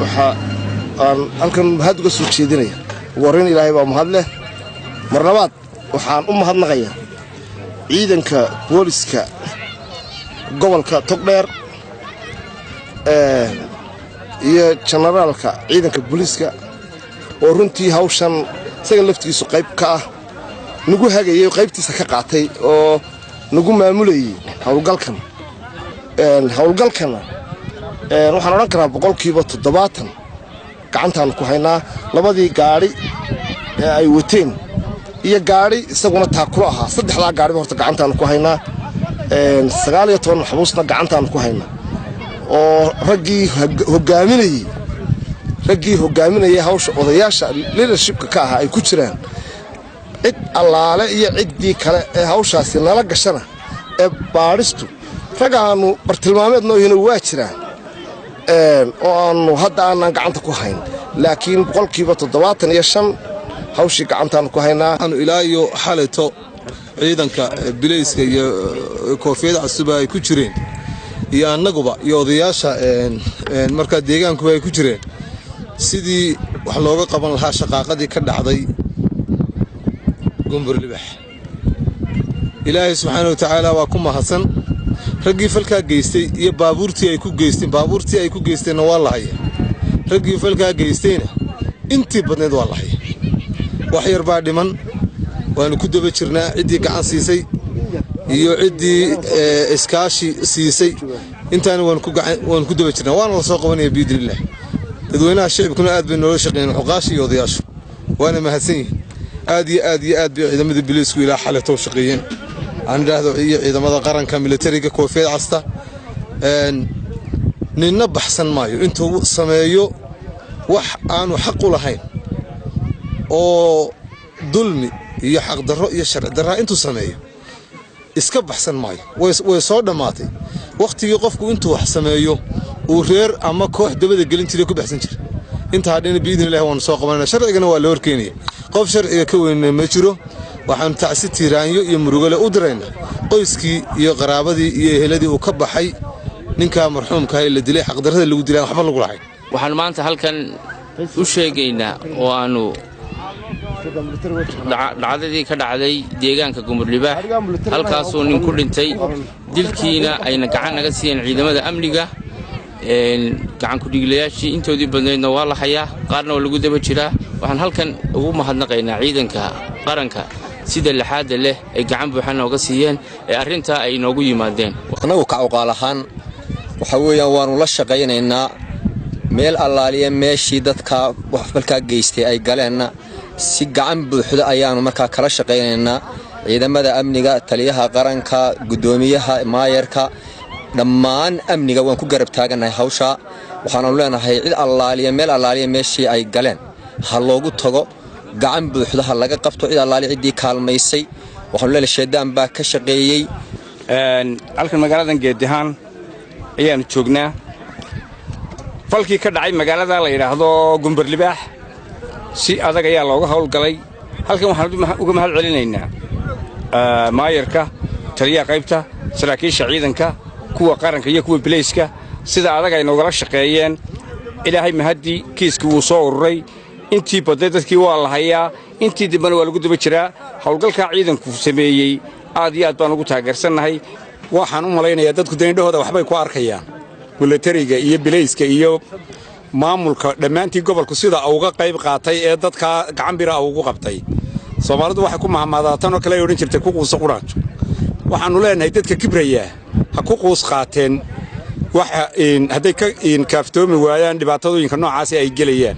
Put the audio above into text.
waxa aan halkan mahad uga soo jeedinaya warin Ilaahay baa mahad leh mar labaad waxaan u mahadnaqayaa ciidanka booliska gobolka Togdheer iyo generaalka ciidanka booliska oo runtii hawshan isaga laftiisu qayb ka ah nagu hagayay qaybtiisa ka qaatay oo nagu maamulayay hawlgalkan waxaan oran karaa boqolkiiba 70 gacantaan ku haynaa labadii gaari ee ay wateen iyo gaari isaguna taakuro ahaa saddexda gaari horta gacantaan ku haynaa 19 maxbuusna gacantaan ku haynaa oo raggii hogaaminayay hawsha odayaasha leadershipka ka ah ay ku jiraan cid allaale iyo ciddii kale ee hawshaasi nala gashana ee baaristu ragaanu bartilmaameedna inuu waa jiraan oo aanu hadda aanan gacanta ku hayn laakiin boqolkiiba 75 hawshii gacantaan ku haynaa aanu ilaayo xaleeto ciidanka bilayska iyo koofiyada cusub ay ku jireen iyo annaguba iyo odayaasha marka deegaanku ay ku jireen sidii wax looga qaban lahaa shaqaaqadii ka dhacday Gumbar Libax Ilaahay subhanahu wa ta'ala waa ku mahadsan raggii falka geystay iyo baabuurtii ay ku geysteen waa la hayay raggii falka geystayna intii badneed waa la hayay wax yar baa dhiman waanu ku daba jirnaa ciddii gacan siisay iyo ciddii iskaashi siisay intaana waan ku daba jirnaa waana la soo qabanaya biidillah dadweynaha shacabkuna aad bay noola shaqeeyeen xuqaashi iyo odayaashu waana mahadsan yihiin aad bay ciidamada bilisku ilaa xaleeto shaqeeyeen aan raahdo ciidamada qaranka militariga koofiyada casta ninna baxsan maayo intuu sameeyo wax aanu xaq u lahayn oo dulmi iyo xaq darro iyo sharci darro intuu sameeyo iska baxsan maayo way soo dhamaatay waqtigii qofku intuu wax sameeyo uu reer ama koox dabada gelin jiray ku baxsan jiray inta hadina biidin waan soo qabanayna sharcigana waa la horkeenay qof sharciga ka weyn ma jiro waxaan tacsi tiiraanyo iyo murugale u dirayna qoyskii iyo qaraabadii iyo eheladii uu ka baxay ninka marxuumka ah ee la dilay xaq darrada lagu dilay waxba lagu lahayn waxaan maanta halkan u sheegaynaa oo aanu dhacdadii ka dhacday deegaanka Gumbar Libax halkaas oo nin ku dhintay dilkiina ayna gacan naga siiyeen ciidamada amniga gacan ku dhiglayaashii intoodii badneedna waa la hayaa qaarna waa lagu daba jiraa waxaan halkan ugu mahadnaqaynaa ciidanka qaranka sida laxaada leh ay gacan buuxan nooga siiyeen ee arinta ay noogu yimaadeen anagu ka uqaalahan waxa weeyaan waanu la shaqaynaynaa meel allaaliye meeshii dadka wax falka geystay ay galeenna si gacan buuxda ayaanu markaa kala shaqaynaynaa ciidamada amniga taliyaha qaranka gudoomiyaha maayarka dhammaan amniga waan ku garab taaganahay hawsha waxaanu leenahay cid allaaliye meel allaaliye meeshii ay galeen ha loogu tago gacan buuxda ha laga qabto cid allaaliye cidii kaalmaysay waxaanu leenahay sheedaan baa ka shaqeeyay halkan magaaladan Geedihaan ayaanu joognaa falkii ka dhacay magaalada la yiraahdo Gumbar Libax si adag ayaa looga hawl galay halkan waxaan uga mahad celinaynaa maayarka taliyaha qaybta saraakiisha ciidanka kuwa qaranka iyo kuwa bilayska sida adag ay noogala shaqeeyeen ilaahay mahadi kiiskii uu soo ururay intii baday dadkii waa la hayaa intii dibana waa lagu daba jiraa hawlgalka ciidanku sameeyay aad iyo aad baan ugu taageersanahay waxaan u malaynayaa dadku deendhahooda waxbay ku arkayaan militariga iyo bilayska iyo maamulka dhammaantii gobolku sida uga qayb qaatay ee dadka gacan bira ugu qabtay Soomaalidu waxay ku mahamaadaan oo kale ay oran jirtay ku quusa quraajo waxaanu leenahay dadka kibraya ha ku quus qaateen waxa haday ka kaaftoomi waayaan dhibaatooyinka noocaas ay gelayaan